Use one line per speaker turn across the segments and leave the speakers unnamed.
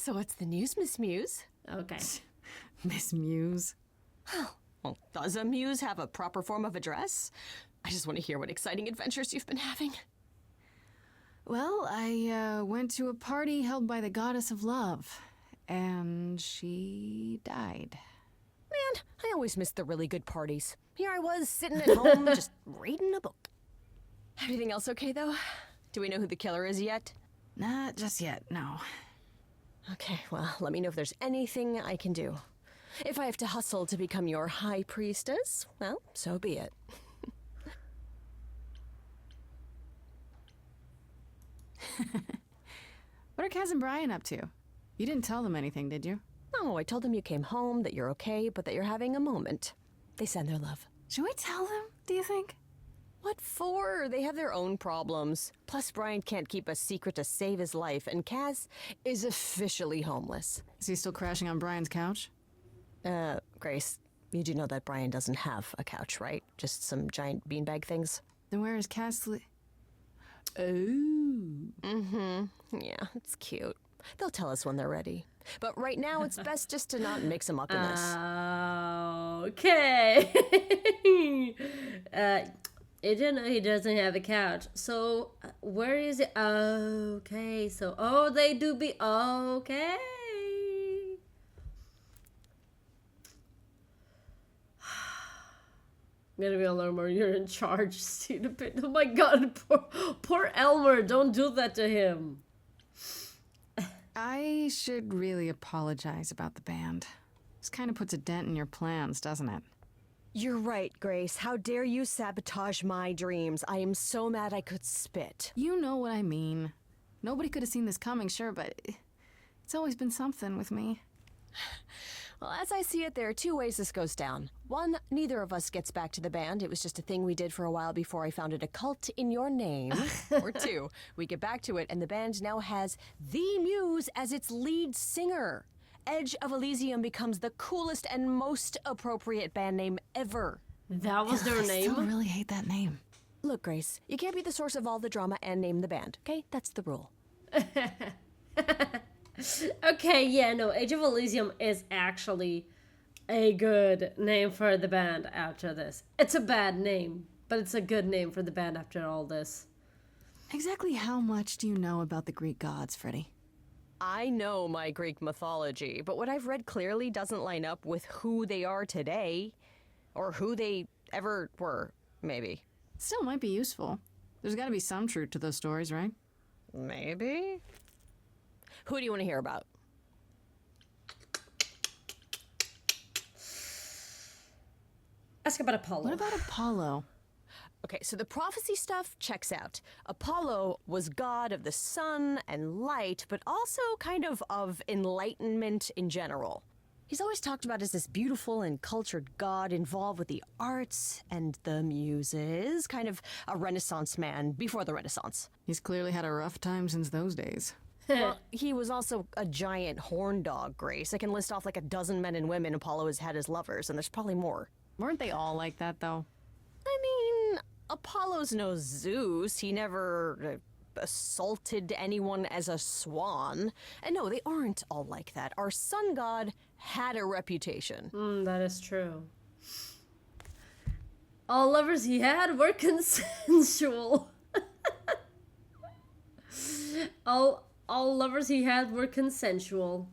so what's the news, Miss Muse?
Okay.
Miss Muse.
Well, does a muse have a proper form of address? I just want to hear what exciting adventures you've been having.
Well, I went to a party held by the goddess of love, and she died.
Man, I always miss the really good parties. Here I was, sitting at home, just reading a book. Everything else okay, though? Do we know who the killer is yet?
Not just yet, no.
Okay, well, let me know if there's anything I can do. If I have to hustle to become your high priestess, well, so be it.
What are Kaz and Brian up to? You didn't tell them anything, did you?
No, I told them you came home, that you're okay, but that you're having a moment. They send their love.
Should we tell them, do you think?
What for? They have their own problems. Plus, Brian can't keep a secret to save his life, and Kaz is officially homeless.
Is he still crashing on Brian's couch?
Grace, you do know that Brian doesn't have a couch, right? Just some giant beanbag things?
Then where is Kaz Oh.
Mm-hmm. Yeah, it's cute. They'll tell us when they're ready. But right now, it's best just to not mix them up in this.
Okay. I didn't know he doesn't have a couch. So, where is it? Okay, so, oh, they do be, okay. I'm gonna be a Elmer, you're in charge, stupid. Oh my god, poor Elmer, don't do that to him.
I should really apologize about the band. This kind of puts a dent in your plans, doesn't it?
You're right, Grace. How dare you sabotage my dreams? I am so mad I could spit.
You know what I mean. Nobody could have seen this coming, sure, but it's always been something with me.
Well, as I see it, there are two ways this goes down. One, neither of us gets back to the band. It was just a thing we did for a while before I founded a cult in your name. Or two, we get back to it and the band now has the Muse as its lead singer. Edge of Elysium becomes the coolest and most appropriate band name ever.
That was their name?
I still really hate that name.
Look, Grace, you can't be the source of all the drama and name the band, okay? That's the rule.
Okay, yeah, no, Age of Elysium is actually a good name for the band after this. It's a bad name, but it's a good name for the band after all this.
Exactly how much do you know about the Greek gods, Freddy?
I know my Greek mythology, but what I've read clearly doesn't line up with who they are today. Or who they ever were, maybe.
Still might be useful. There's gotta be some truth to those stories, right?
Maybe? Who do you want to hear about?
Ask about Apollo.
What about Apollo?
Okay, so the prophecy stuff checks out. Apollo was god of the sun and light, but also kind of enlightenment in general. He's always talked about as this beautiful and cultured god involved with the arts and the muses, kind of a Renaissance man before the Renaissance.
He's clearly had a rough time since those days.
Well, he was also a giant horn dog, Grace. I can list off like a dozen men and women Apollo has had as lovers, and there's probably more.
Weren't they all like that, though?
I mean, Apollo's no Zeus. He never assaulted anyone as a swan. And no, they aren't all like that. Our sun god had a reputation.
That is true. All lovers he had were consensual. All lovers he had were consensual.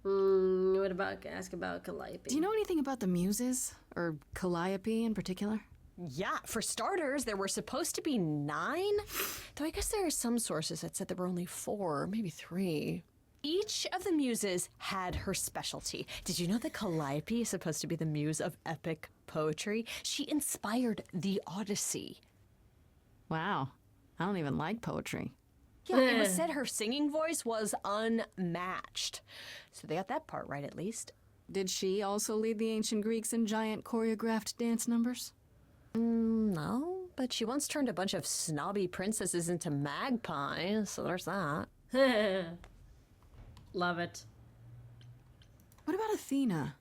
What about, ask about Calliope?
Do you know anything about the muses? Or Calliope in particular?
Yeah, for starters, there were supposed to be 9. Though I guess there are some sources that said there were only 4, maybe 3. Each of the muses had her specialty. Did you know that Calliope is supposed to be the muse of epic poetry? She inspired the Odyssey.
Wow. I don't even like poetry.
Yeah, it was said her singing voice was unmatched. So they got that part right, at least.
Did she also lead the ancient Greeks in giant choreographed dance numbers?
No, but she once turned a bunch of snobby princesses into magpies, so there's that.
Love it.
What about Athena?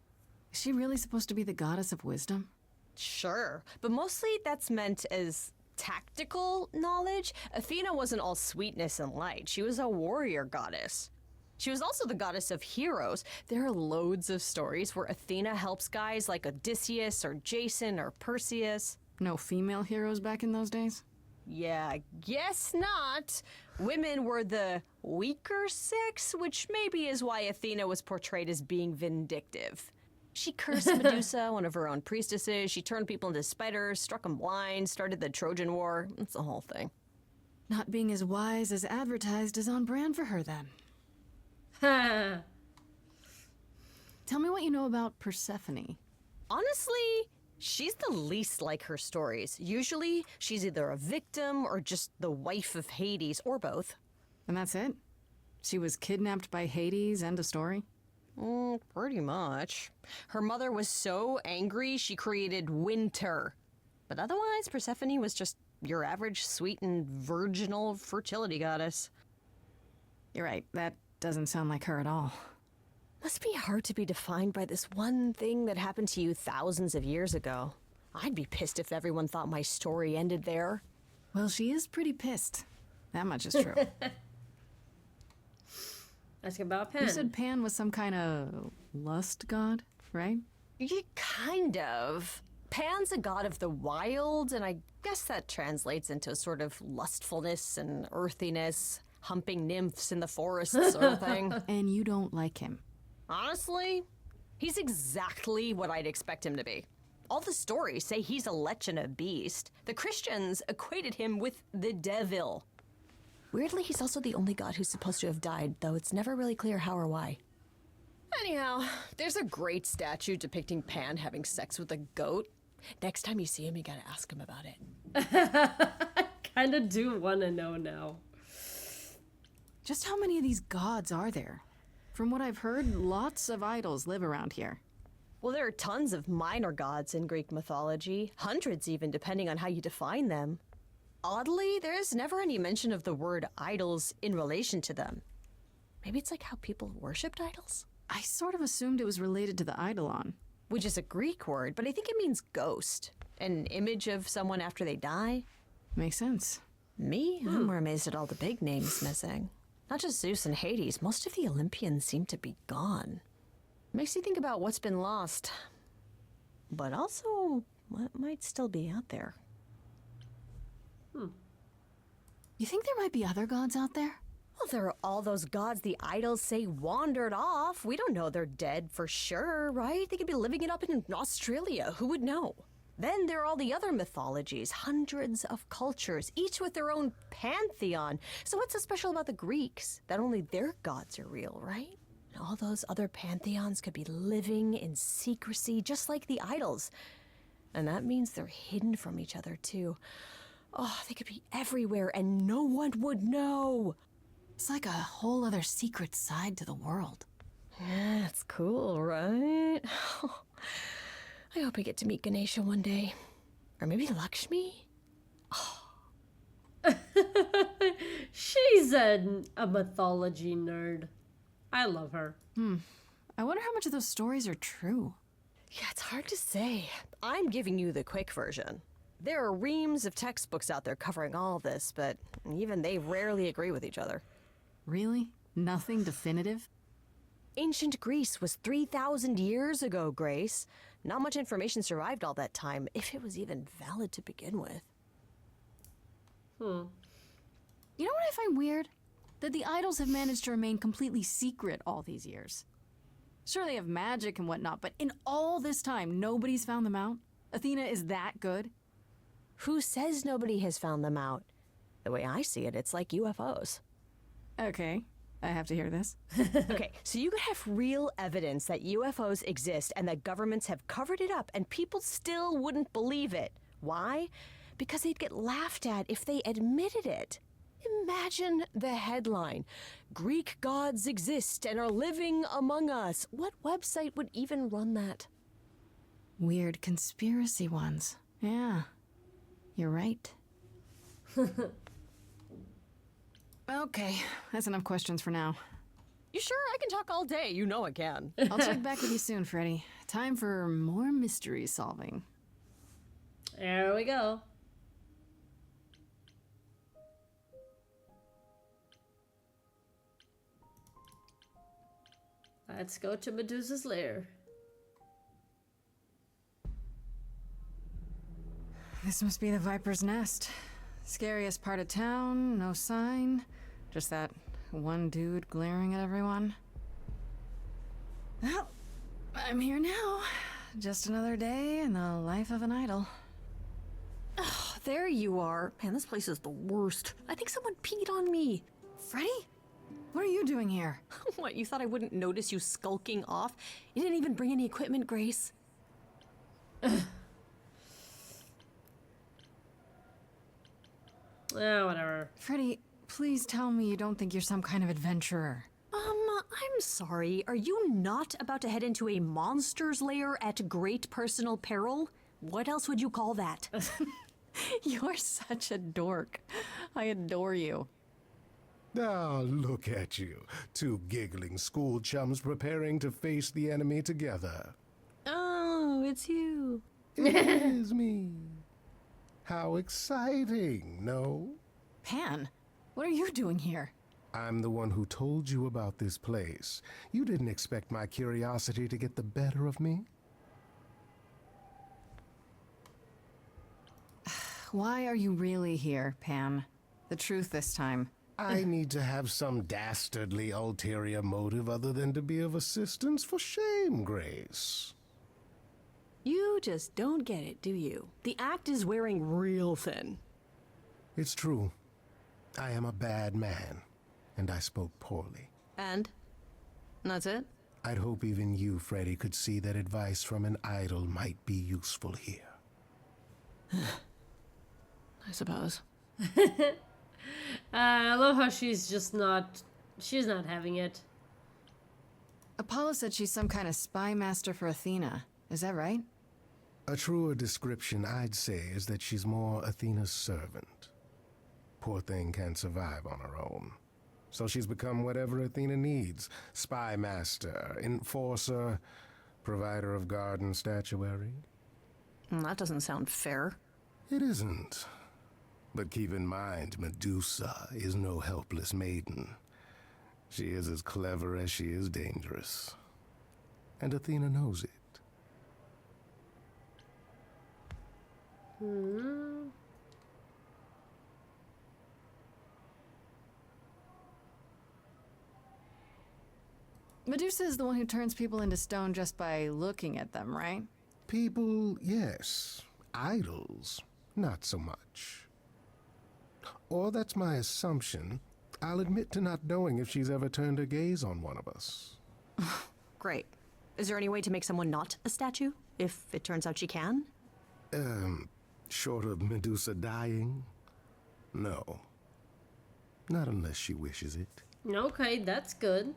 Is she really supposed to be the goddess of wisdom?
Sure, but mostly that's meant as tactical knowledge, Athena wasn't all sweetness and light. She was a warrior goddess. She was also the goddess of heroes. There are loads of stories where Athena helps guys like Odysseus or Jason or Perseus.
No female heroes back in those days?
Yeah, I guess not. Women were the weaker sex, which maybe is why Athena was portrayed as being vindictive. She cursed Medusa, one of her own priestesses. She turned people into spiders, struck them blind, started the Trojan War. It's the whole thing.
Not being as wise as advertised is on brand for her, then.
Ha!
Tell me what you know about Persephone.
Honestly, she's the least like her stories. Usually, she's either a victim or just the wife of Hades, or both.
And that's it? She was kidnapped by Hades, end of story?
Pretty much. Her mother was so angry, she created winter. But otherwise, Persephone was just your average sweet and virginal fertility goddess.
You're right, that doesn't sound like her at all.
Must be hard to be defined by this one thing that happened to you thousands of years ago. I'd be pissed if everyone thought my story ended there.
Well, she is pretty pissed. That much is true.
Ask about Pan.
You said Pan was some kind of lust god, right?
Yeah, kind of. Pan's a god of the wild, and I guess that translates into a sort of lustfulness and earthiness, humping nymphs in the forests sort of thing.
And you don't like him.
Honestly, he's exactly what I'd expect him to be. All the stories say he's a lech and a beast. The Christians equated him with the devil. Weirdly, he's also the only god who's supposed to have died, though it's never really clear how or why. Anyhow, there's a great statue depicting Pan having sex with a goat. Next time you see him, you gotta ask him about it.
I kind of do want to know now.
Just how many of these gods are there? From what I've heard, lots of idols live around here.
Well, there are tons of minor gods in Greek mythology, hundreds even, depending on how you define them. Oddly, there is never any mention of the word idols in relation to them. Maybe it's like how people worshipped idols?
I sort of assumed it was related to the eidolon.
Which is a Greek word, but I think it means ghost. An image of someone after they die.
Makes sense.
Me? I'm more amazed at all the big names missing. Not just Zeus and Hades, most of the Olympians seem to be gone. Makes you think about what's been lost. But also, what might still be out there.
You think there might be other gods out there?
Well, there are all those gods the idols say wandered off. We don't know they're dead for sure, right? They could be living it up in Australia. Who would know? Then there are all the other mythologies, hundreds of cultures, each with their own pantheon. So what's so special about the Greeks? That only their gods are real, right? And all those other pantheons could be living in secrecy, just like the idols. And that means they're hidden from each other, too. Oh, they could be everywhere and no one would know.
It's like a whole other secret side to the world.
Yeah, it's cool, right? I hope I get to meet Ganesha one day. Or maybe Lakshmi?
She's a mythology nerd. I love her.
I wonder how much of those stories are true.
Yeah, it's hard to say. I'm giving you the quick version. There are reams of textbooks out there covering all this, but even they rarely agree with each other.
Really? Nothing definitive?
Ancient Greece was 3,000 years ago, Grace. Not much information survived all that time, if it was even valid to begin with.
You know what I find weird? That the idols have managed to remain completely secret all these years. Sure, they have magic and whatnot, but in all this time, nobody's found them out? Athena is that good?
Who says nobody has found them out? The way I see it, it's like UFOs.
Okay, I have to hear this.
Okay, so you could have real evidence that UFOs exist and that governments have covered it up and people still wouldn't believe it. Why? Because they'd get laughed at if they admitted it. Imagine the headline, Greek gods exist and are living among us. What website would even run that?
Weird conspiracy ones. Yeah, you're right. Okay, that's enough questions for now.
You sure? I can talk all day. You know I can.
I'll check back with you soon, Freddy. Time for more mystery solving.
There we go. Let's go to Medusa's lair.
This must be the Viper's Nest. Scariest part of town, no sign. Just that one dude glaring at everyone. Well, I'm here now. Just another day in the life of an idol.
Oh, there you are. Man, this place is the worst. I think someone peed on me.
Freddy? What are you doing here?
What, you thought I wouldn't notice you skulking off? You didn't even bring any equipment, Grace?
Whatever.
Freddy, please tell me you don't think you're some kind of adventurer.
I'm sorry. Are you not about to head into a monster's lair at great personal peril? What else would you call that?
You're such a dork. I adore you.
Ah, look at you. Two giggling school chums preparing to face the enemy together.
Oh, it's you.
It is me. How exciting, no?
Pan, what are you doing here?
I'm the one who told you about this place. You didn't expect my curiosity to get the better of me?
Why are you really here, Pan? The truth this time.
I need to have some dastardly ulterior motive other than to be of assistance. For shame, Grace.
You just don't get it, do you? The act is wearing real thin.
It's true. I am a bad man, and I spoke poorly.
And? That's it?
I'd hope even you, Freddy, could see that advice from an idol might be useful here.
I suppose.
I love how she's not having it.
Apollo said she's some kind of spy master for Athena. Is that right?
A truer description, I'd say, is that she's more Athena's servant. Poor thing can't survive on her own. So she's become whatever Athena needs. Spy master, enforcer, provider of garden statuary.
That doesn't sound fair.
It isn't. But keep in mind, Medusa is no helpless maiden. She is as clever as she is dangerous. And Athena knows it.
Medusa is the one who turns people into stone just by looking at them, right?
People, yes. Idols, not so much. Or that's my assumption. I'll admit to not knowing if she's ever turned her gaze on one of us.
Great. Is there any way to make someone not a statue? If it turns out she can?
Short of Medusa dying? No. Not unless she wishes it.
Okay, that's good.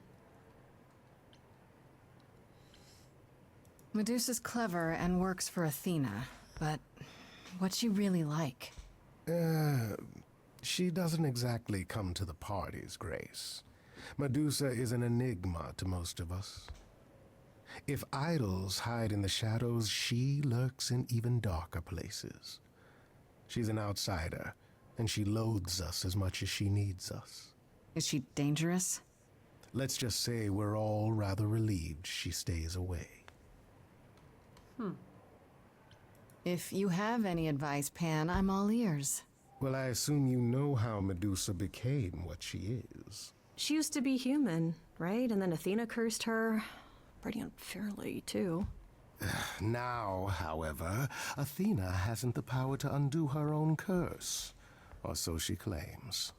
Medusa's clever and works for Athena, but what's she really like?
She doesn't exactly come to the parties, Grace. Medusa is an enigma to most of us. If idols hide in the shadows, she lurks in even darker places. She's an outsider, and she loathes us as much as she needs us.
Is she dangerous?
Let's just say we're all rather relieved she stays away.
If you have any advice, Pan, I'm all ears.
Well, I assume you know how Medusa became what she is.
She used to be human, right? And then Athena cursed her. Pretty unfairly, too.
Now, however, Athena hasn't the power to undo her own curse. Or so she claims.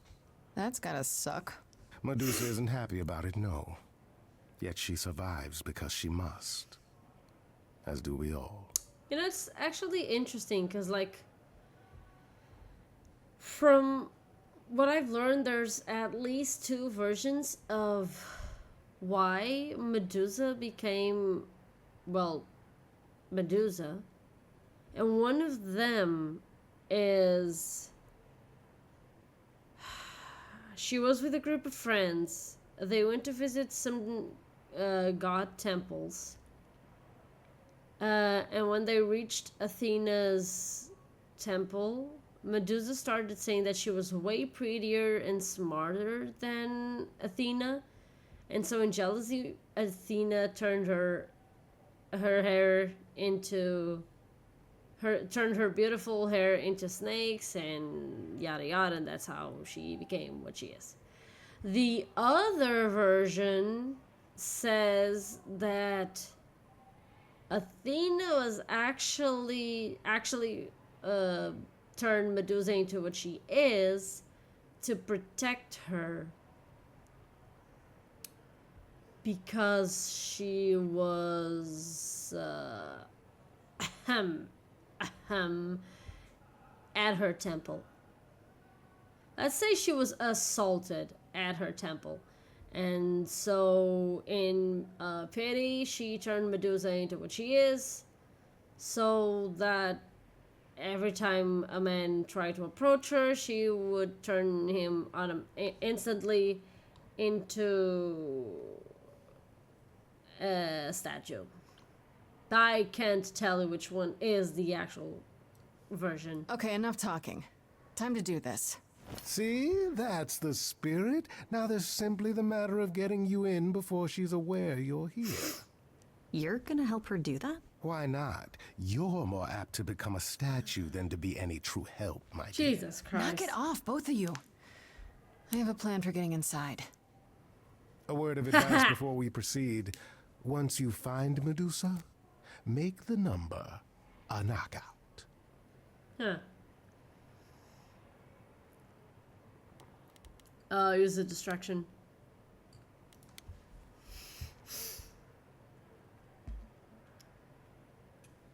That's gotta suck.
Medusa isn't happy about it, no. Yet she survives because she must. As do we all.
You know, it's actually interesting because, like, from what I've learned, there's at least two versions of why Medusa became, well, Medusa. And one of them is she was with a group of friends. They went to visit some god temples. And when they reached Athena's temple, Medusa started saying that she was way prettier and smarter than Athena, And so in jealousy, Athena turned her hair into turned her beautiful hair into snakes and yada yada, and that's how she became what she is. The other version says that Athena was actually turned Medusa into what she is to protect her, because she was at her temple. Let's say she was assaulted at her temple. And so in pity, she turned Medusa into what she is, so that every time a man tried to approach her, she would turn him instantly into a statue. I can't tell you which one is the actual version.
Okay, enough talking. Time to do this.
See, that's the spirit. Now there's simply the matter of getting you in before she's aware you're here.
You're gonna help her do that?
Why not? You're more apt to become a statue than to be any true help, my dear.
Jesus Christ.
Knock it off, both of you. I have a plan for getting inside.
A word of advice before we proceed. Once you find Medusa, make the number a knockout.
Huh. Use a distraction.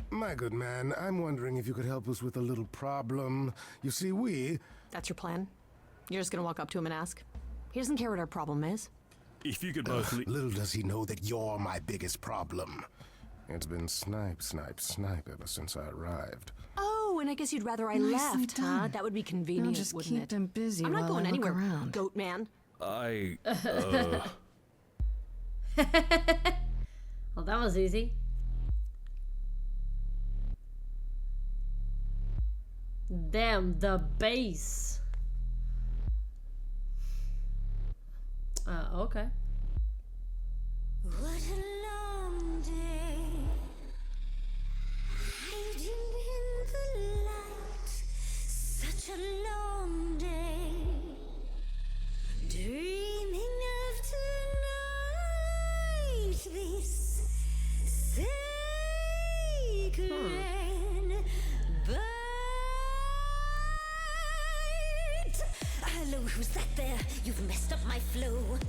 My good man, I'm wondering if you could help us with a little problem. You see,
That's your plan? You're just gonna walk up to him and ask? He doesn't care what our problem is.
If you could both
little does he know that you're my biggest problem. It's been snipe, snipe, snipe ever since I arrived.
Oh, and I guess you'd rather I
Nicely
left, huh?
done.
That would be
Now
convenient,
just
wouldn't
keep
it?
them busy
I'm not
while
going
I look
anywhere,
around.
goat man.
I
Well, that was easy. Damn, the bass. Okay.
What a long day, hiding in the light. Such a long day, dreaming of tonight. This sacred bite. Hello, who's that there? You've messed up my flow.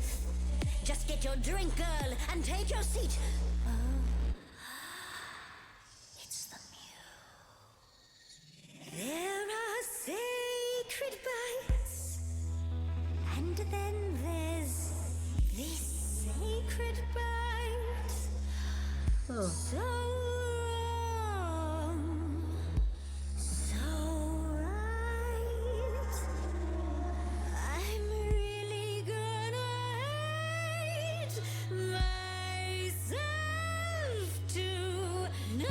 Just get your drink, girl, and take your seat. Oh, it's the muse. There are sacred bites, and then there's this sacred bite.
Oh.
So wrong, so right. I'm really gonna hate myself tonight.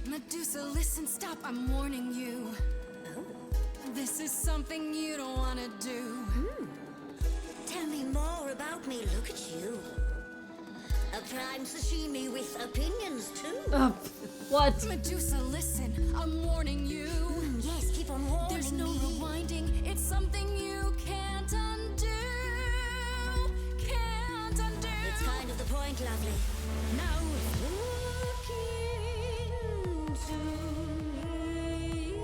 Medusa, listen, stop, I'm warning you. This is something you don't want to do.
Tell me more about me, look at you. A prime sashimi with opinions too.
What?
Medusa, listen, I'm warning you.
Yes, keep on warning
There's no
me.
rewinding, it's something you can't undo. Can't undo.
It's kind of the point, lovely. Now look into me.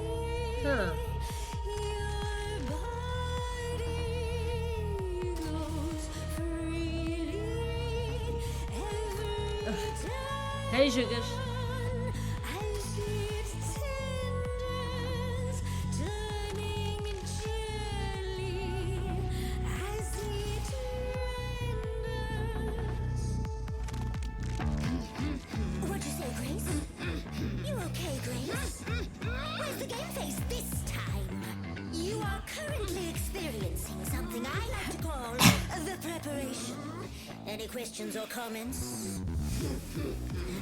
Huh.
Your body goes freely every time.
Hey, Sugar.
I see its tendons turning jelly. I see it renders. What'd you say, Grace? You okay, Grace? Where's the game face this time? You are currently experiencing something I like to call the preparation. Any questions or comments?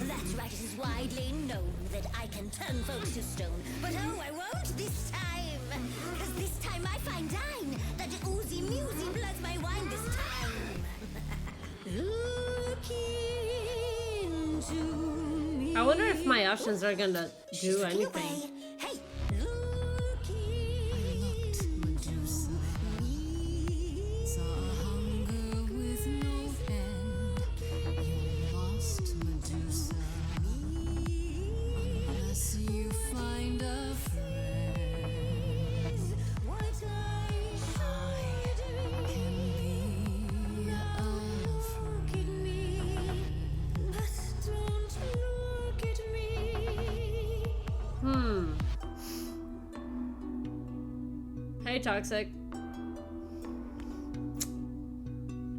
That's right, it is widely known that I can turn folks to stone. But oh, I won't this time. Cause this time I find dine. That oozy musy bloods my wine this time. Look into me.
I wonder if my options are gonna
She's
do
looking
anything.
away. Hey, look into me.
Saw hunger with no end. You lost Medusa. Unless you find a friend,
What I should
can be
look at me, but don't look at me.
Hey, Toxic.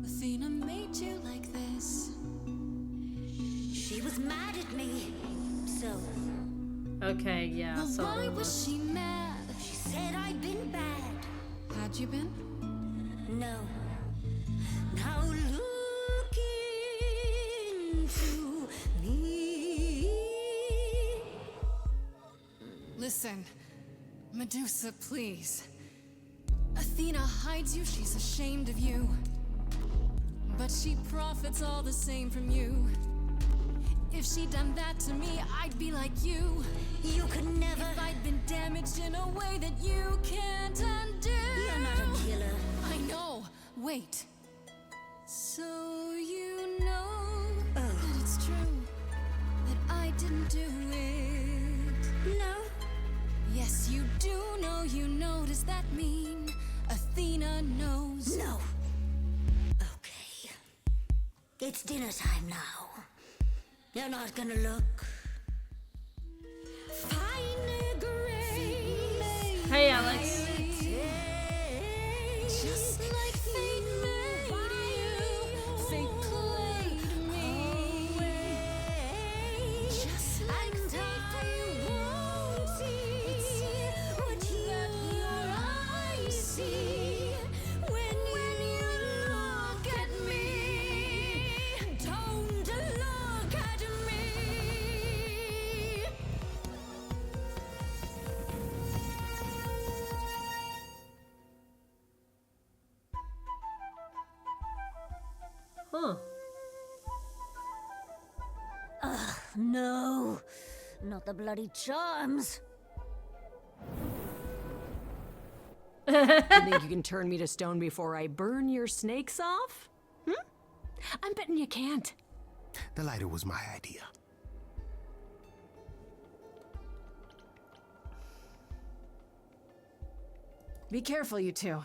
Athena made you like this.
She was mad at me, so
Okay, yeah,
Well,
so.
why was she mad?
she said I'd been bad.
Had you been?
No. Now look into me.
Listen, Medusa, please. Athena hides you, she's ashamed of you. But she profits all the same from you. If she'd done that to me, I'd be like you.
You could never.
If I'd been damaged in a way that you can't undo.
You're not a killer.
I know. Wait. So you know that it's true that I didn't do it.
No.
Yes, you do know. You know. Does that mean Athena knows?
No. Okay. It's dinner time now. You're not gonna look. Fine grace.
Hey, Alex.
Just like fate made you, fate played me. Just like
I won't see what your eyes see when you look at me. Don't look at me.
Huh.
No, not the bloody charms.
You think you can turn me to stone before I burn your snakes off? I'm betting you can't.
The lighter was my idea.
Be careful, you two.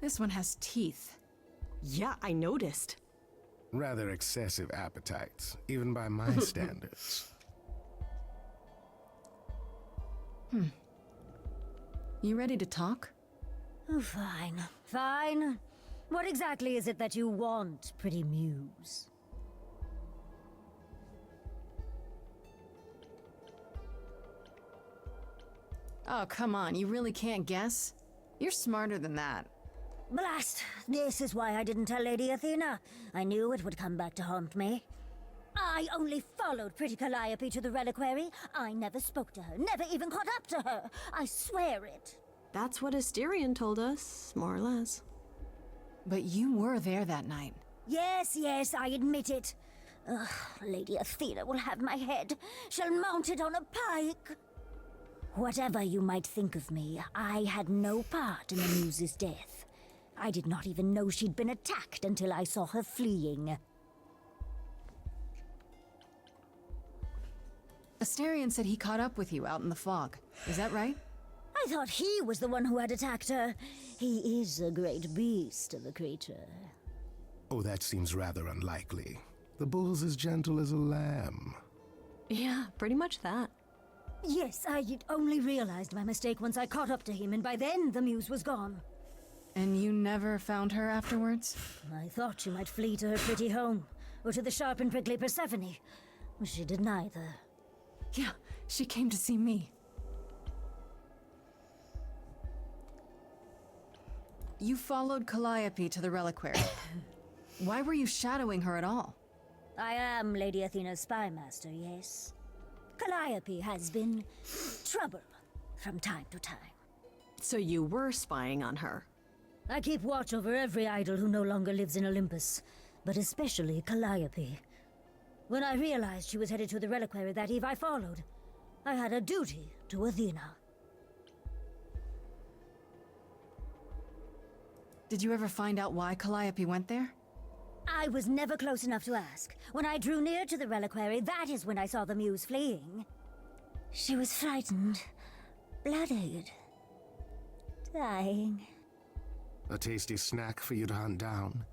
This one has teeth.
Yeah, I noticed.
Rather excessive appetites, even by my standards.
You ready to talk?
Oh, fine, fine. What exactly is it that you want, pretty muse?
Oh, come on. You really can't guess? You're smarter than that.
Blast! This is why I didn't tell Lady Athena. I knew it would come back to haunt me. I only followed pretty Calliope to the reliquary. I never spoke to her, never even caught up to her. I swear it.
That's what Asterion told us, more or less.
But you were there that night.
Yes, yes, I admit it. Ugh, Lady Athena will have my head. She'll mount it on a pike. Whatever you might think of me, I had no part in the muse's death. I did not even know she'd been attacked until I saw her fleeing.
Asterion said he caught up with you out in the fog. Is that right?
I thought he was the one who had attacked her. He is a great beast of a creature.
Oh, that seems rather unlikely. The bull's as gentle as a lamb.
Yeah, pretty much that.
Yes, I had only realized my mistake once I caught up to him, and by then the muse was gone.
And you never found her afterwards?
I thought she might flee to her pretty home, or to the sharp and prickly Persephone. She did neither.
Yeah, she came to see me. You followed Calliope to the reliquary. Why were you shadowing her at all?
I am Lady Athena's spy master, yes. Calliope has been trouble from time to time.
So you were spying on her.
I keep watch over every idol who no longer lives in Olympus, but especially Calliope. When I realized she was headed to the reliquary that eve, I followed. I had a duty to Athena.
Did you ever find out why Calliope went there?
I was never close enough to ask. When I drew near to the reliquary, that is when I saw the muse fleeing. She was frightened, bloodied, dying.
A tasty snack for you to hunt down.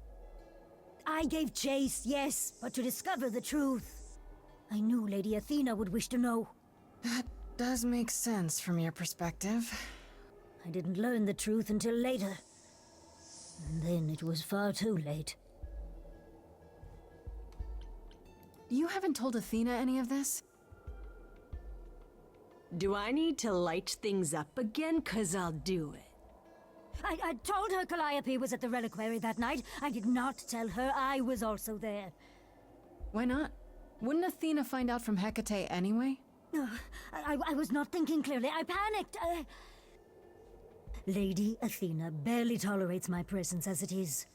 I gave chase, yes, but to discover the truth. I knew Lady Athena would wish to know.
That does make sense from your perspective.
I didn't learn the truth until later. And then it was far too late.
You haven't told Athena any of this?
Do I need to light things up again? 'Cause I'll do it.
I told her Calliope was at the reliquary that night. I did not tell her I was also there.
Why not? Wouldn't Athena find out from Hecate anyway?
I was not thinking clearly. I panicked. Lady Athena barely tolerates my presence as it is.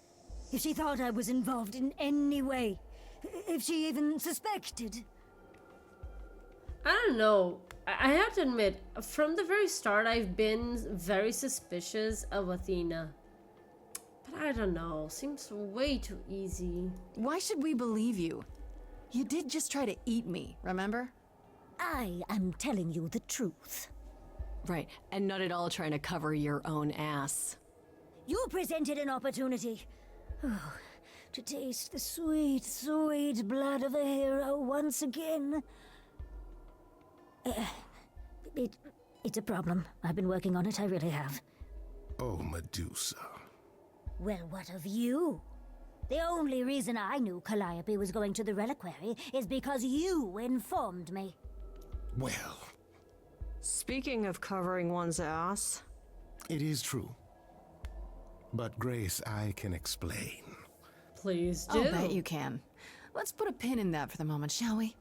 If she thought I was involved in any way, if she even suspected.
I don't know. I have to admit, from the very start, I've been very suspicious of Athena. But I don't know. Seems way too easy.
Why should we believe you? You did just try to eat me, remember?
I am telling you the truth.
Right, and not at all trying to cover your own ass.
You presented an opportunity. Oh, to taste the sweet, sweet blood of a hero once again. It's a problem. I've been working on it, I really have.
Oh, Medusa.
Well, what of you? The only reason I knew Calliope was going to the reliquary is because you informed me.
Well,
Speaking of covering one's ass,
it is true. But Grace, I can explain.
Please do.
I'll bet you can. Let's put a pin in that for the moment, shall we?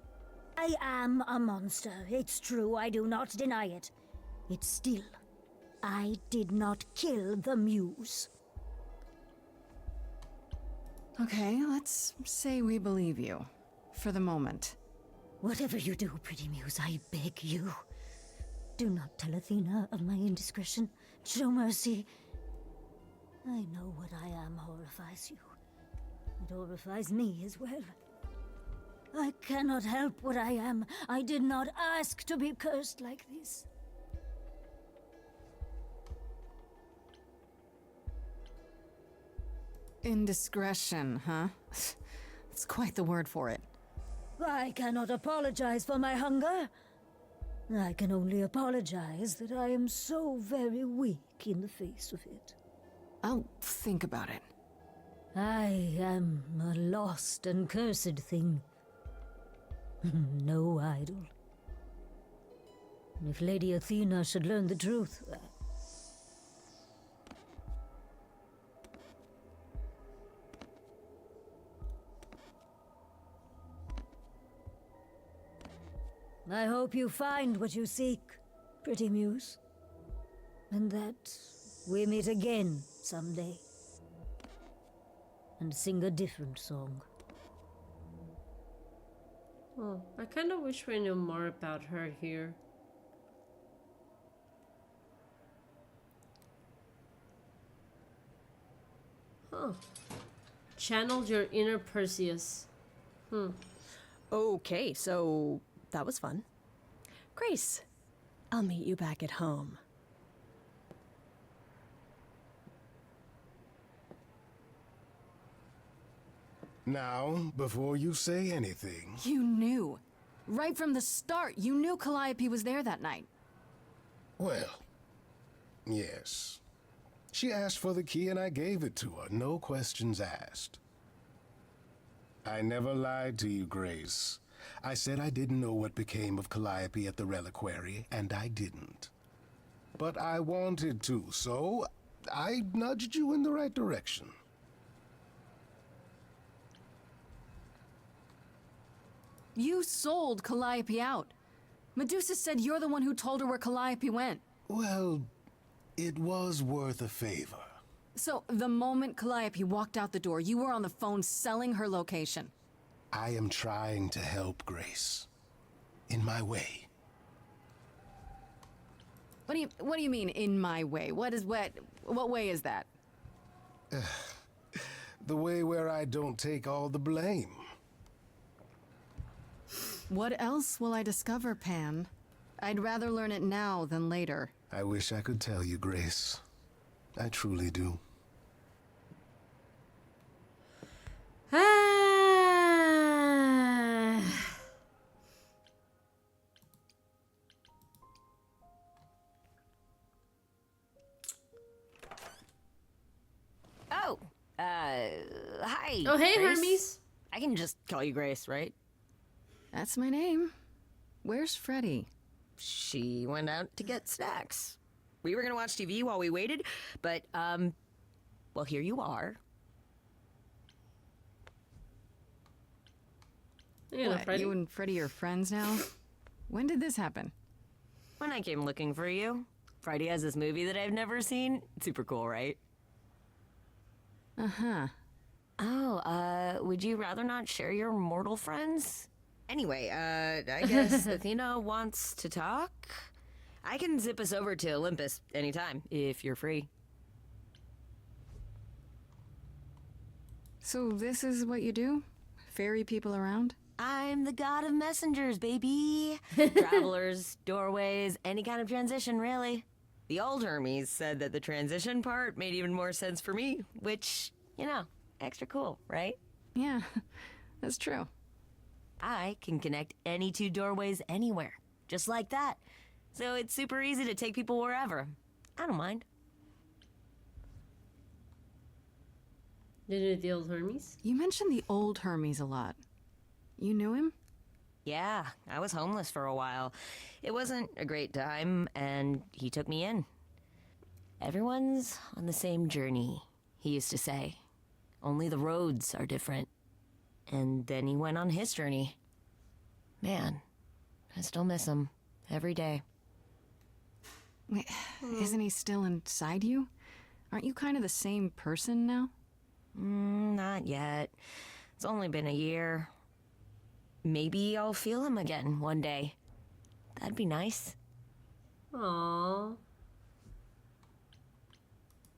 I am a monster. It's true, I do not deny it. It's still, I did not kill the muse.
Okay, let's say we believe you. For the moment.
Whatever you do, pretty muse, I beg you. Do not tell Athena of my indiscretion. Show mercy. I know what I am horrifies you. It horrifies me as well. I cannot help what I am. I did not ask to be cursed like this.
Indiscretion, huh? That's quite the word for it.
I cannot apologize for my hunger. I can only apologize that I am so very weak in the face of it.
I'll think about it.
I am a lost and cursed thing. No idol. If Lady Athena should learn the truth... I hope you find what you seek, pretty muse. And that we meet again someday. And sing a different song.
Oh, I kind of wish we knew more about her here. Huh. Channeled your inner Perseus.
okay, so that was fun. Grace, I'll meet you back at home.
Now, before you say anything...
You knew. Right from the start, you knew Calliope was there that night.
Well, yes. She asked for the key and I gave it to her, no questions asked. I never lied to you, Grace. I said I didn't know what became of Calliope at the reliquary, and I didn't. But I wanted to, so I nudged you in the right direction.
You sold Calliope out. Medusa said you're the one who told her where Calliope went.
Well, It was worth a favor.
So, the moment Calliope walked out the door, you were on the phone selling her location.
I am trying to help Grace. In my way.
What do you mean, in my way? What way is that?
The way where I don't take all the blame.
What else will I discover, Pan? I'd rather learn it now than later.
I wish I could tell you, Grace. I truly do.
Oh, hi.
Oh, hey,
Grace.
Hermes.
I can just call you Grace, right?
That's my name. Where's Freddy?
She went out to get snacks. We were gonna watch TV while we waited, but, well, here you are.
Yeah,
What,
Freddy.
you and Freddy are friends now? When did this happen?
When I came looking for you, Friday has this movie that I've never seen. Super cool, right?
Uh-huh.
Oh, would you rather not share your mortal friends? Anyway, I guess Athena wants to talk? I can zip us over to Olympus anytime, if you're free.
So this is what you do? Ferry people around?
I'm the god of messengers, baby. Travelers, doorways, any kind of transition, really. The old Hermes said that the transition part made even more sense for me, which, you know, extra cool, right?
Yeah, that's true.
I can connect any two doorways anywhere, just like that. So it's super easy to take people wherever. I don't mind.
Did it the old Hermes?
You mentioned the old Hermes a lot. You knew him?
Yeah, I was homeless for a while. It wasn't a great time, and he took me in. Everyone's on the same journey, he used to say. Only the roads are different. And then he went on his journey. Man, I still miss him every day.
Wait, isn't he still inside you? Aren't you kind of the same person now?
Not yet. It's only been a year. Maybe I'll feel him again one day. That'd be nice.
Aww.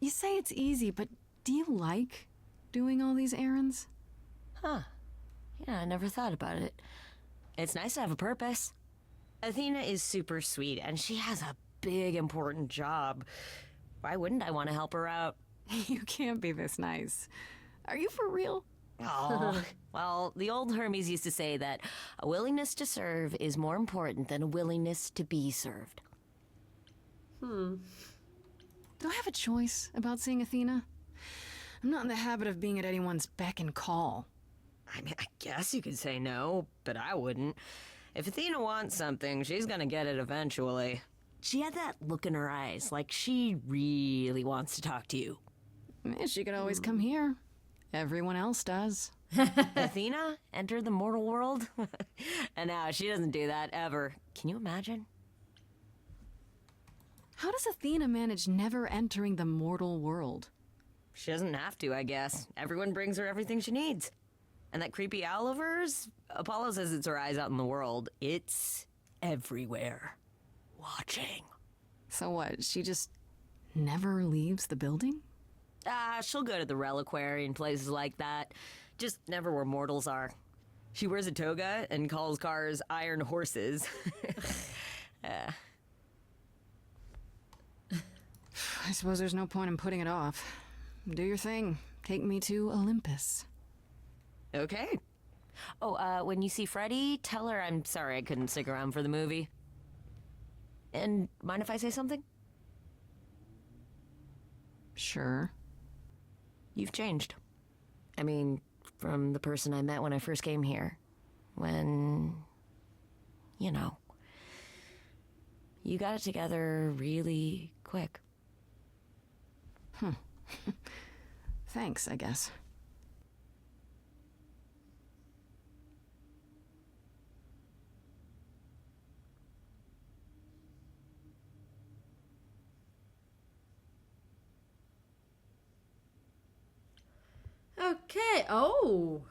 You say it's easy, but do you like doing all these errands?
Huh. Yeah, I never thought about it. It's nice to have a purpose. Athena is super sweet, and she has a big, important job. Why wouldn't I want to help her out?
You can't be this nice. Are you for real?
Oh, well, the old Hermes used to say that a willingness to serve is more important than a willingness to be served.
Do I have a choice about seeing Athena? I'm not in the habit of being at anyone's beck and call.
I mean, I guess you could say no, but I wouldn't. If Athena wants something, she's gonna get it eventually. She had that look in her eyes, like she really wants to talk to you.
She could always come here. Everyone else does.
Athena entered the mortal world? And now she doesn't do that ever. Can you imagine?
How does Athena manage never entering the mortal world?
She doesn't have to, I guess. Everyone brings her everything she needs. And that creepy owl of hers? Apollo says it's her eyes out in the world. It's everywhere. Watching.
So what, she just never leaves the building?
She'll go to the reliquary and places like that. Just never where mortals are. She wears a toga and calls cars iron horses.
I suppose there's no point in putting it off. Do your thing. Take me to Olympus.
Okay. Oh, when you see Freddie, tell her I'm sorry I couldn't stick around for the movie. And mind if I say something?
Sure.
You've changed. I mean, from the person I met when I first came here. When, you know, you got it together really quick.
Thanks, I guess.
Okay. Oh.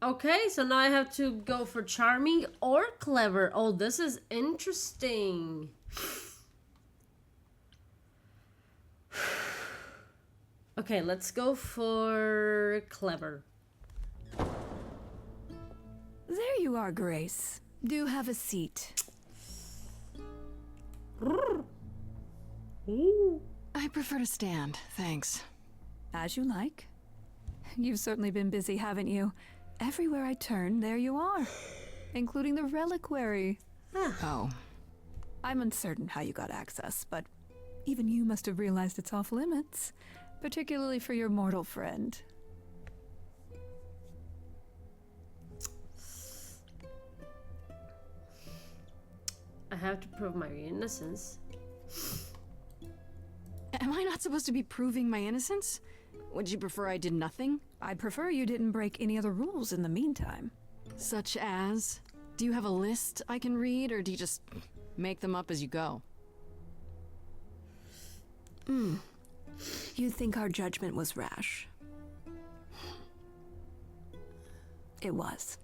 Okay, so now I have to go for charming or clever. Oh, this is interesting. Okay, let's go for clever.
There you are, Grace. Do have a seat.
I prefer to stand, thanks.
As you like. You've certainly been busy, haven't you? Everywhere I turn, there you are. Including the reliquary.
Oh.
I'm uncertain how you got access, but even you must have realized it's off limits. Particularly for your mortal friend.
I have to prove my innocence.
Am I not supposed to be proving my innocence? Would you prefer I did nothing?
I'd prefer you didn't break any other rules in the meantime.
Such as? Do you have a list I can read, or do you just make them up as you go?
You think our judgment was rash? It was.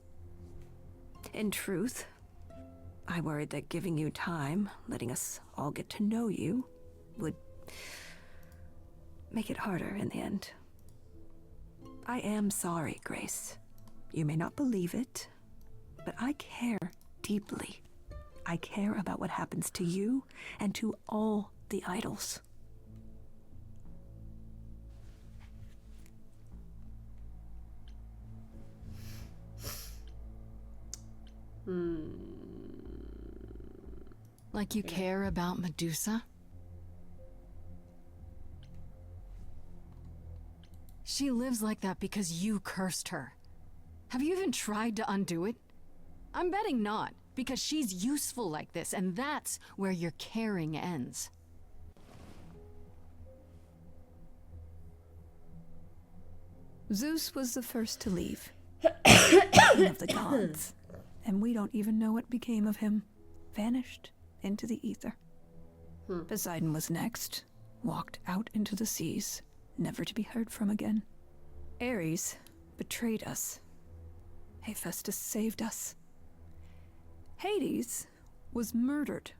In truth, I worried that giving you time, letting us all get to know you, would make it harder in the end. I am sorry, Grace. You may not believe it, but I care deeply. I care about what happens to you and to all the idols.
Like you care about Medusa? She lives like that because you cursed her. Have you even tried to undo it? I'm betting not, because she's useful like this, and that's where your caring ends.
Zeus was the first to leave. King of the gods. And we don't even know what became of him. Vanished into the ether. Poseidon was next. Walked out into the seas, never to be heard from again. Ares betrayed us. Hephaestus saved us. Hades was murdered.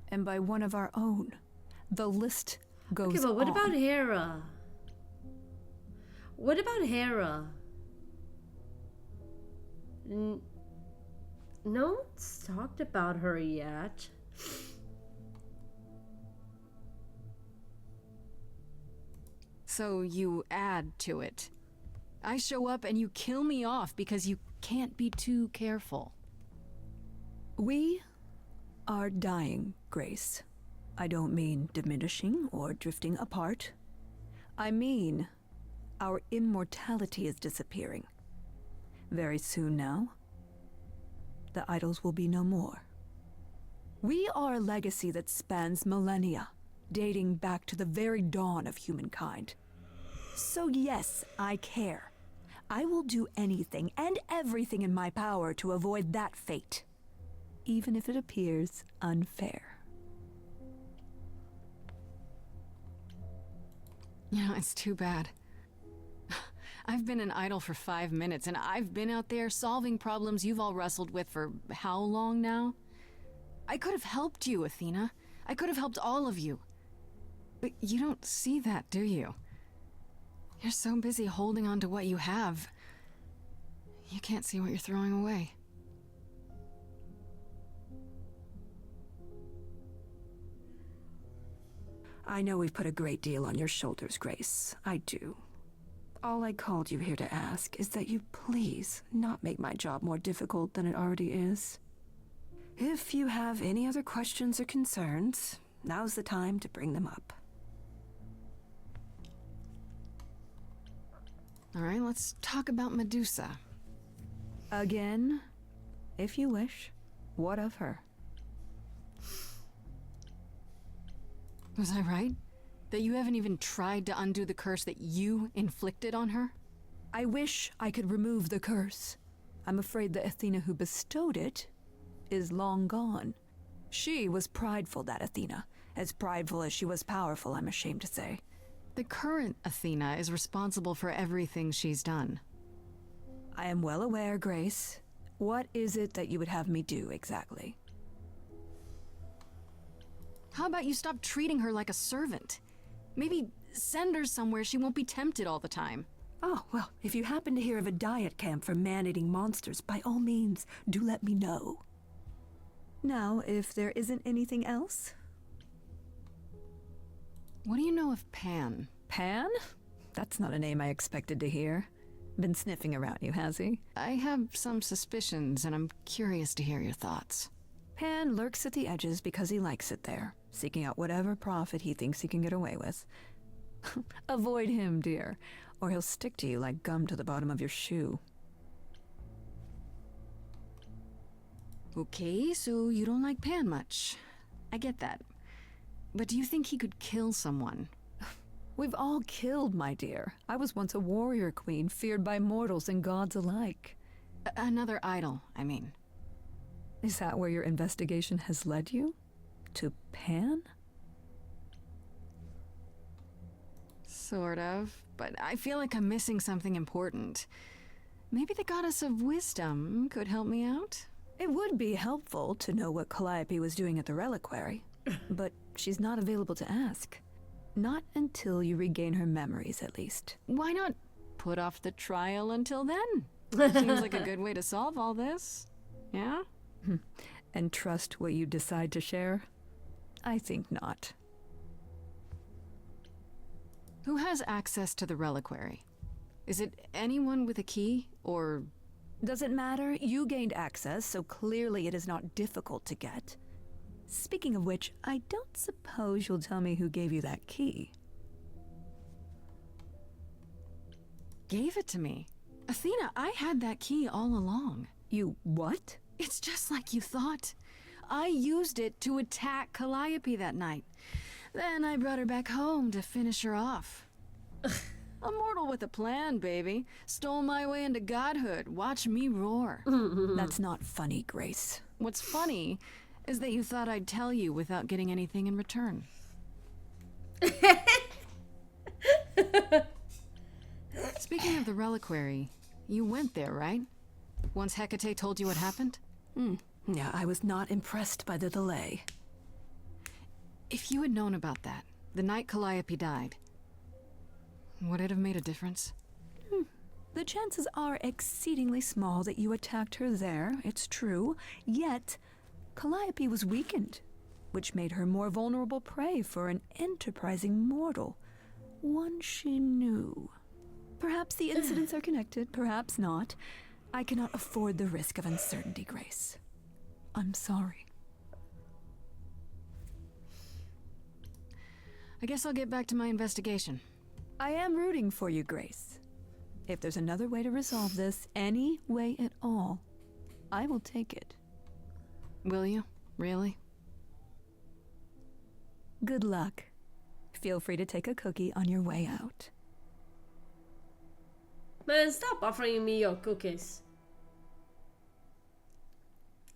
And by one of our own. The list goes on.
Okay, but what about Hera? What about Hera? No one's talked about her yet.
So you add to it. I show up and you kill me off because you can't be too careful.
We are dying, Grace. I don't mean diminishing or drifting apart. I mean our immortality is disappearing. Very soon now, the idols will be no more. We are a legacy that spans millennia, dating back to the very dawn of humankind. So yes, I care. I will do anything and everything in my power to avoid that fate, even if it appears unfair.
You know, it's too bad. I've been an idol for 5 minutes, and I've been out there solving problems you've all wrestled with for how long now? I could have helped you, Athena. I could have helped all of you. But you don't see that, do you? You're so busy holding on to what you have. You can't see what you're throwing away.
I know we've put a great deal on your shoulders, Grace. I do. All I called you here to ask is that you please not make my job more difficult than it already is. If you have any other questions or concerns, now's the time to bring them up.
All right, let's talk about Medusa.
Again, if you wish. What of her?
Was I right? That you haven't even tried to undo the curse that you inflicted on her?
I wish I could remove the curse. I'm afraid the Athena who bestowed it is long gone. She was prideful, that Athena. As prideful as she was powerful, I'm ashamed to say.
The current Athena is responsible for everything she's done.
I am well aware, Grace. What is it that you would have me do exactly?
How about you stop treating her like a servant? Maybe send her somewhere she won't be tempted all the time.
Oh, well, if you happen to hear of a diet camp for man-eating monsters, by all means, do let me know. Now, if there isn't anything else?
What do you know of Pan?
Pan? That's not a name I expected to hear. Been sniffing around you, has he?
I have some suspicions, and I'm curious to hear your thoughts.
Pan lurks at the edges because he likes it there, seeking out whatever profit he thinks he can get away with. Avoid him, dear, or he'll stick to you like gum to the bottom of your shoe.
Okay, so you don't like Pan much. I get that. But do you think he could kill someone?
We've all killed, my dear. I was once a warrior queen, feared by mortals and gods alike.
Another idol, I mean.
Is that where your investigation has led you? To Pan?
Sort of, but I feel like I'm missing something important. Maybe the goddess of wisdom could help me out?
It would be helpful to know what Calliope was doing at the reliquary, but she's not available to ask. Not until you regain her memories, at least.
Why not put off the trial until then? Seems like a good way to solve all this. Yeah?
And trust what you decide to share? I think not.
Who has access to the reliquary? Is it anyone with a key, or...
Doesn't matter. You gained access, so clearly it is not difficult to get. Speaking of which, I don't suppose you'll tell me who gave you that key.
Gave it to me. Athena, I had that key all along.
You what?
It's just like you thought. I used it to attack Calliope that night. Then I brought her back home to finish her off. A mortal with a plan, baby. Stole my way into godhood. Watch me roar.
That's not funny, Grace.
What's funny is that you thought I'd tell you without getting anything in return. Speaking of the reliquary, you went there, right? Once Hecate told you what happened?
Yeah, I was not impressed by the delay.
If you had known about that, the night Calliope died, would it have made a difference?
The chances are exceedingly small that you attacked her there, it's true. Yet, Calliope was weakened, which made her more vulnerable prey for an enterprising mortal. One she knew. Perhaps the incidents are connected, perhaps not. I cannot afford the risk of uncertainty, Grace. I'm sorry.
I guess I'll get back to my investigation.
I am rooting for you, Grace. If there's another way to resolve this, any way at all, I will take it.
Will you? Really?
Good luck. Feel free to take a cookie on your way out.
Man, stop offering me your cookies.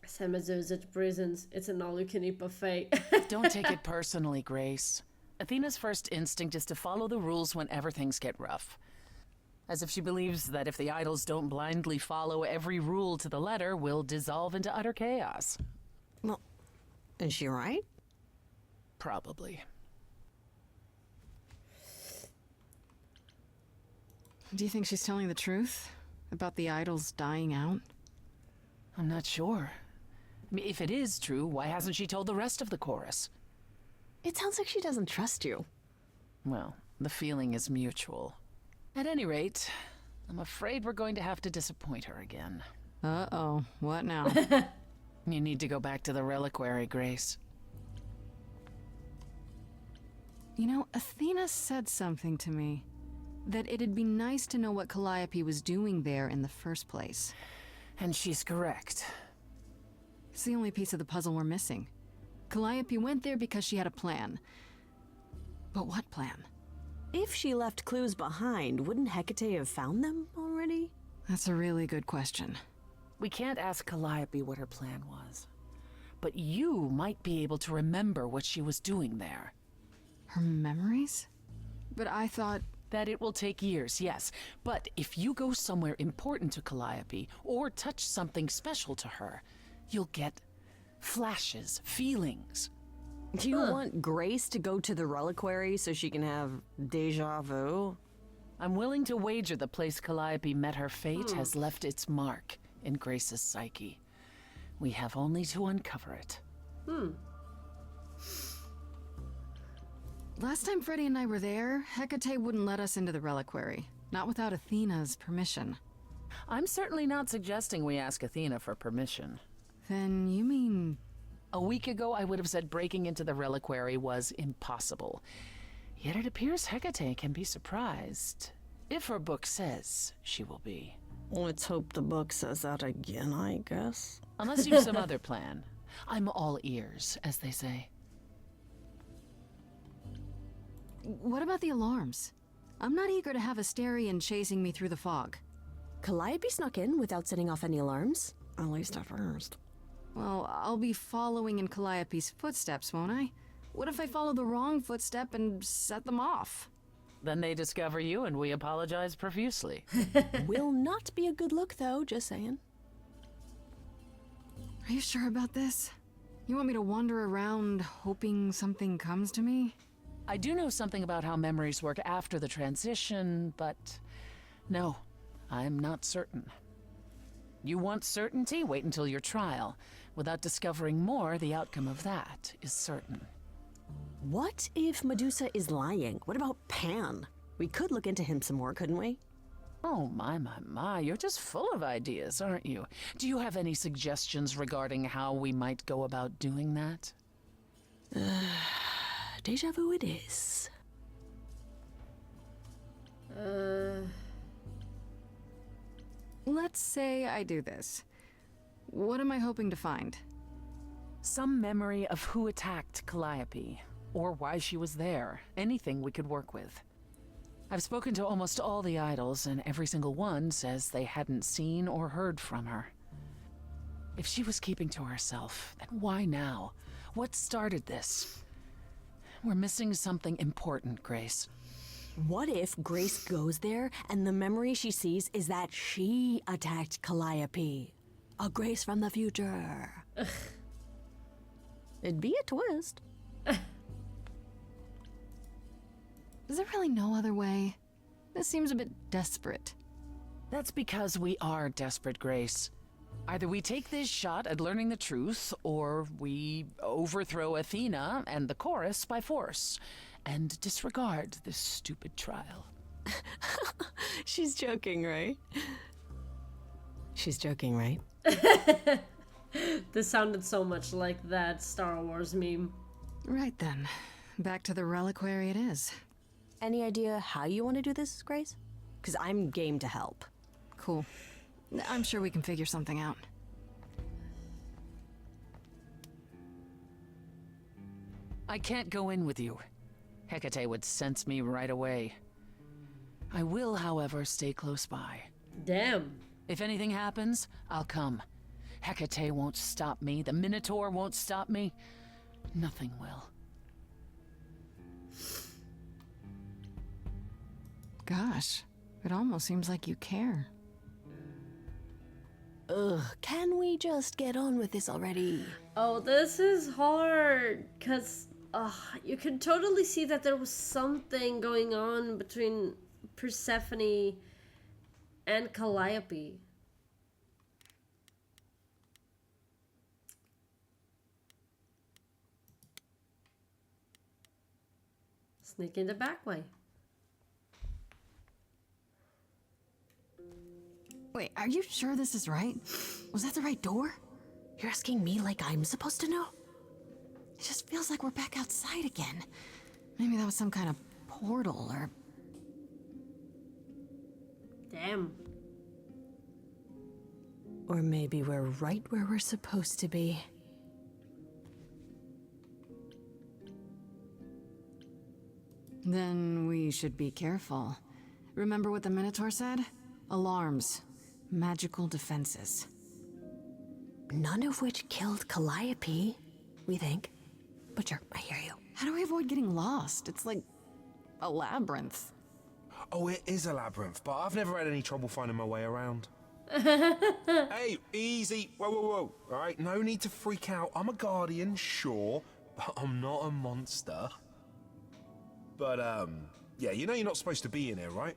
Send Medusa to prisons. It's an all-you-can-eat buffet.
Don't take it personally, Grace. Athena's first instinct is to follow the rules whenever things get rough. As if she believes that if the idols don't blindly follow every rule to the letter, we'll dissolve into utter chaos.
Well, is she right?
Probably.
Do you think she's telling the truth about the idols dying out?
I'm not sure. I mean, if it is true, why hasn't she told the rest of the chorus?
It sounds like she doesn't trust you.
Well, the feeling is mutual. At any rate, I'm afraid we're going to have to disappoint her again.
Uh-oh. What now?
You need to go back to the reliquary, Grace.
You know, Athena said something to me. That it'd be nice to know what Calliope was doing there in the first place.
And she's correct.
It's the only piece of the puzzle we're missing. Calliope went there because she had a plan. But what plan?
If she left clues behind, wouldn't Hecate have found them already?
That's a really good question.
We can't ask Calliope what her plan was. But you might be able to remember what she was doing there.
Her memories? But I thought...
That it will take years, yes. But if you go somewhere important to Calliope, or touch something special to her, you'll get flashes, feelings.
Do you want Grace to go to the reliquary so she can have deja vu?
I'm willing to wager the place Calliope met her fate has left its mark in Grace's psyche. We have only to uncover it.
Last time Freddie and I were there, Hecate wouldn't let us into the reliquary. Not without Athena's permission.
I'm certainly not suggesting we ask Athena for permission.
Then you mean...
A week ago, I would have said breaking into the reliquary was impossible. Yet it appears Hecate can be surprised. If her book says she will be.
Let's hope the book says that again, I guess.
Unless you've some other plan. I'm all ears, as they say.
What about the alarms? I'm not eager to have Asterion chasing me through the fog.
Calliope snuck in without setting off any alarms. At least at first.
Well, I'll be following in Calliope's footsteps, won't I? What if I follow the wrong footstep and set them off?
Then they discover you and we apologize profusely.
Will not be a good look, though, just saying.
Are you sure about this? You want me to wander around hoping something comes to me?
I do know something about how memories work after the transition, but no, I'm not certain. You want certainty? Wait until your trial. Without discovering more, the outcome of that is certain.
What if Medusa is lying? What about Pan? We could look into him some more, couldn't we?
Oh, my, you're just full of ideas, aren't you? Do you have any suggestions regarding how we might go about doing that?
Deja vu it is.
Let's say I do this. What am I hoping to find?
Some memory of who attacked Calliope, or why she was there. Anything we could work with. I've spoken to almost all the idols, and every single one says they hadn't seen or heard from her. If she was keeping to herself, then why now? What started this? We're missing something important, Grace.
What if Grace goes there and the memory she sees is that she attacked Calliope? A Grace from the future. It'd be a twist.
Is there really no other way? This seems a bit desperate.
That's because we are desperate, Grace. Either we take this shot at learning the truth, or we overthrow Athena and the chorus by force, and disregard this stupid trial.
She's joking, right? She's joking, right?
This sounded so much like that Star Wars meme.
Right then. Back to the reliquary it is.
Any idea how you want to do this, Grace? Because I'm game to help.
Cool. I'm sure we can figure something out.
I can't go in with you. Hecate would sense me right away. I will, however, stay close by.
Damn.
If anything happens, I'll come. Hecate won't stop me. The Minotaur won't stop me. Nothing will.
Gosh, it almost seems like you care.
Ugh, can we just get on with this already?
Oh, this is hard, because you can totally see that there was something going on between Persephone and Calliope. Sneak in the back way.
Wait, are you sure this is right? Was that the right door?
You're asking me like I'm supposed to know?
It just feels like we're back outside again. Maybe that was some kind of portal or...
Damn.
Or maybe we're right where we're supposed to be.
Then we should be careful. Remember what the Minotaur said? Alarms. Magical defenses.
None of which killed Calliope, we think. But sure, I hear you.
How do we avoid getting lost? It's like a labyrinth.
Oh, it is a labyrinth, but I've never had any trouble finding my way around. Hey, easy. Whoa, whoa, whoa. All right, no need to freak out. I'm a guardian, sure, but I'm not a monster. But, yeah, you know you're not supposed to be in here, right?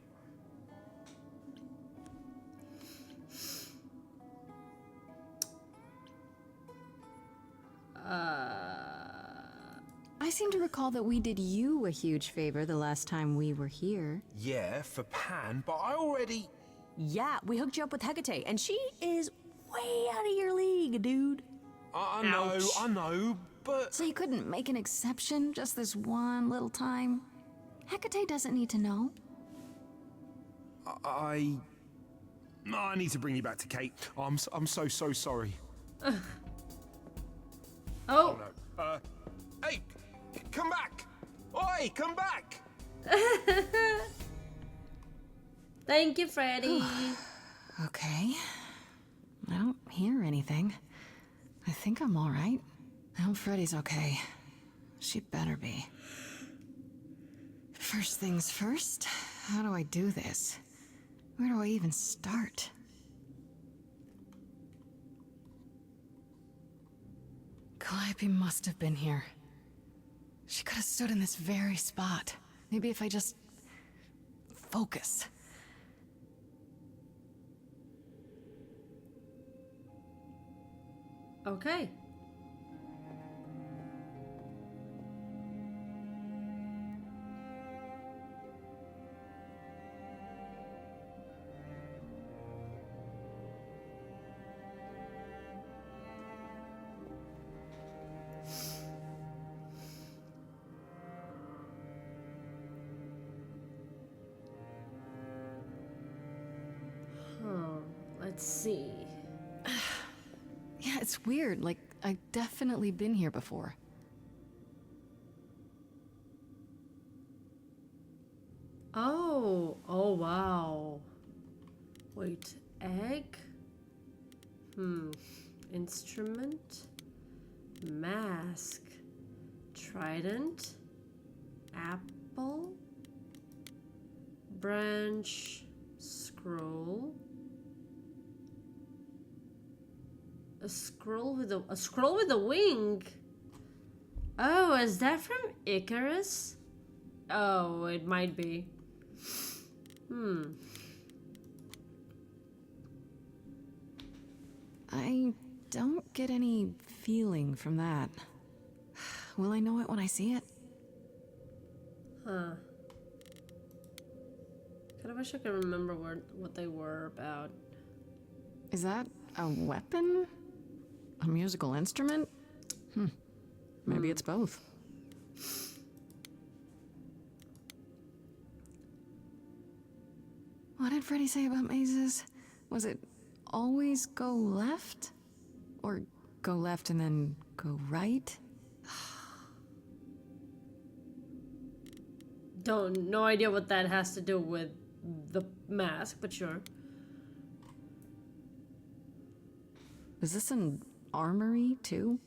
I seem to recall that we did you a huge favor the last time we were here.
Yeah, for Pan, but I already...
Yeah, we hooked you up with Hecate, and she is way out of your league, dude.
I
Ouch.
know, but...
So you couldn't make an exception just this one little time? Hecate doesn't need to know.
I need to bring you back to Kate. I'm so sorry.
Oh,
No. Hey, come back! Oi, come back!
thank you, Freddy.
Okay. I don't hear anything. I think I'm all right. I hope Freddy's okay. She better be. First things first, how do I do this? Where do I even start? Calliope must have been here. She could have stood in this very spot. Maybe if I just... focus.
Okay. Let's see.
Yeah, it's weird. Like, I've definitely been here before.
Oh, wow. Wait, egg? Instrument? Mask? Trident? Apple? Branch? Scroll? A scroll with a wing? Oh, is that from Icarus? Oh, it might be.
I don't get any feeling from that. Will I know it when I see it?
Huh. Kind of wish I could remember what they were about.
Is that a weapon? A musical instrument? Maybe it's both. What did Freddy say about mazes? Was it always go left? Or go left and then go right?
No idea what that has to do with the mask, but sure.
Is this an armory, too?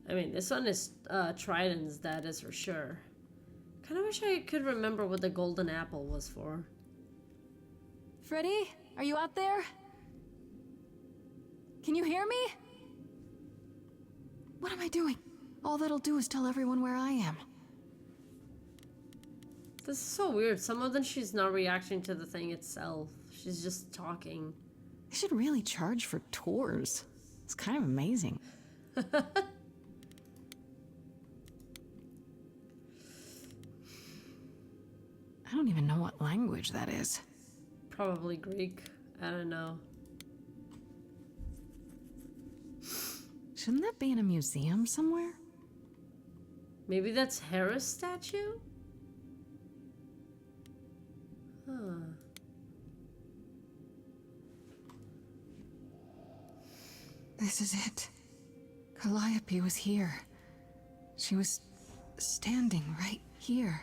I mean, this one is Trident's, that is for sure. Kind of wish I could remember what the golden apple was for.
Freddy, are you out there? Can you hear me? What am I doing? All that'll do is tell everyone where I am.
This is so weird. Some of them she's not reacting to the thing itself. She's just talking.
They should really charge for tours. It's kind of amazing. I don't even know what language that is.
Probably Greek. I don't know.
Shouldn't that be in a museum somewhere?
Maybe that's Hera's statue? Huh.
This is it. Calliope was here. She was standing right here.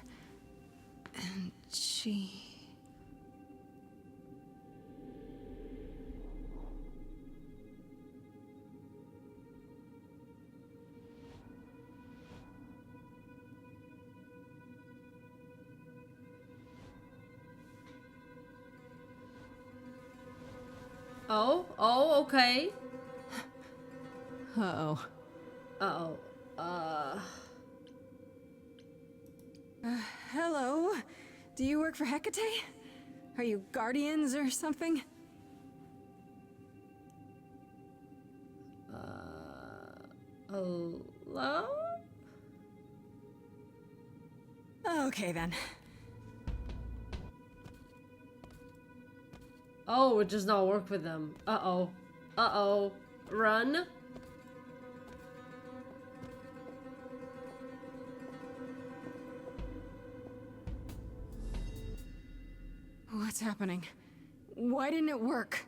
And she...
Oh, oh, okay.
Uh-oh.
Uh-oh.
Hello? Do you work for Hecate? Are you guardians or something?
Hello?
Okay then.
Oh, it does not work with them. Uh-oh. Uh-oh. Run.
What's happening? Why didn't it work?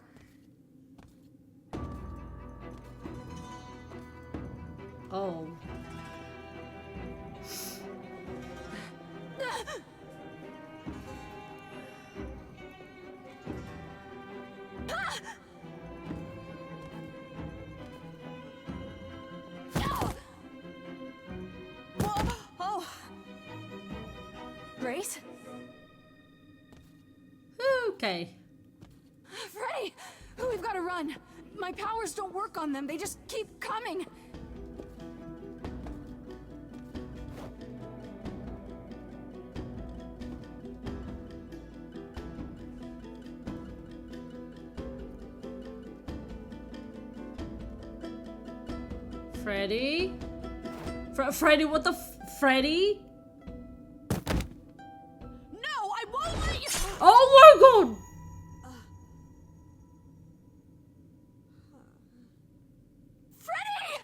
Oh.
Oh! Grace?
Okay.
Freddy! We've got to run. My powers don't work on them. They just keep coming.
Freddy? Freddy, what the Freddy?
No, I won't let you!
Oh my god!
Freddy!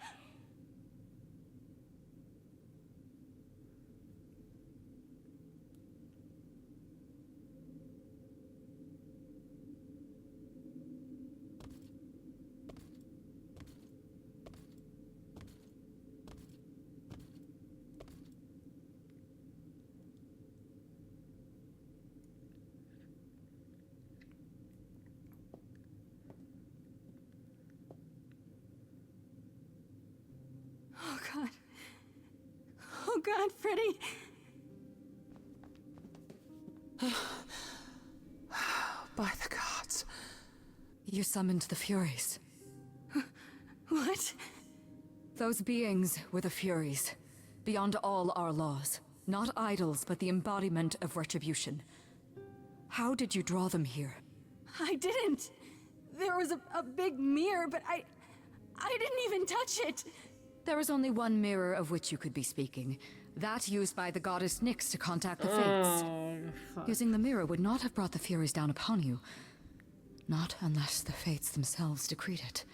Oh god. Oh god, Freddy.
By the gods.
You summoned the Furies.
What?
Those beings were the Furies, beyond all our laws. Not idols, but the embodiment of retribution. How did you draw them here?
I didn't. There was a big mirror, but I didn't even touch it.
There is only one mirror of which you could be speaking. That used by the goddess Nyx to contact the Fates. Using the mirror would not have brought the Furies down upon you. Not unless the Fates themselves decreed it.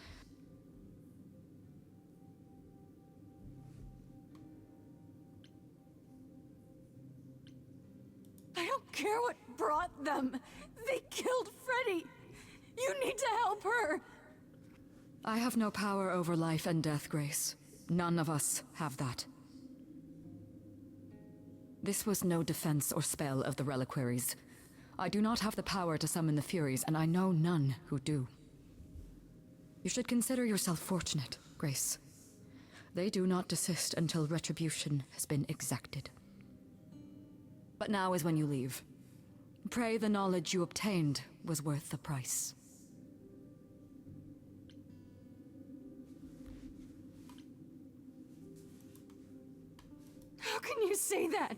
I don't care what brought them. They killed Freddy. You need to help her.
I have no power over life and death, Grace. None of us have that. This was no defense or spell of the reliquaries. I do not have the power to summon the Furies, and I know none who do. You should consider yourself fortunate, Grace. They do not desist until retribution has been exacted. But now is when you leave. Pray the knowledge you obtained was worth the price.
How can you say that?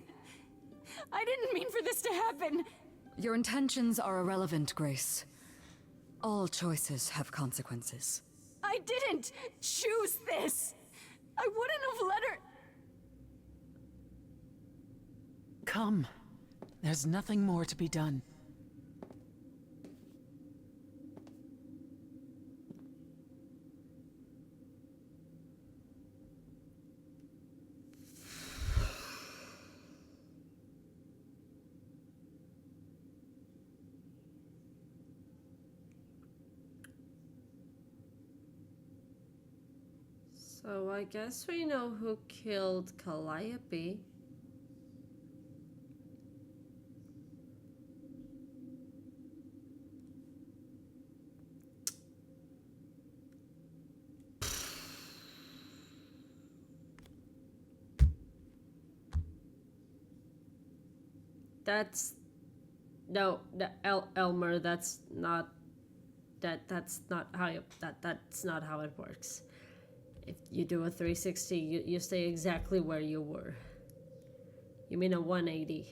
I didn't mean for this to happen.
Your intentions are irrelevant, Grace. All choices have consequences.
I didn't choose this. I wouldn't have let her.
Come. There's nothing more to be done.
So I guess we know who killed Calliope. That's... No, Elmer, that's not that's not how that's not how it works. If you do a 360, you stay exactly where you were. You mean a 180.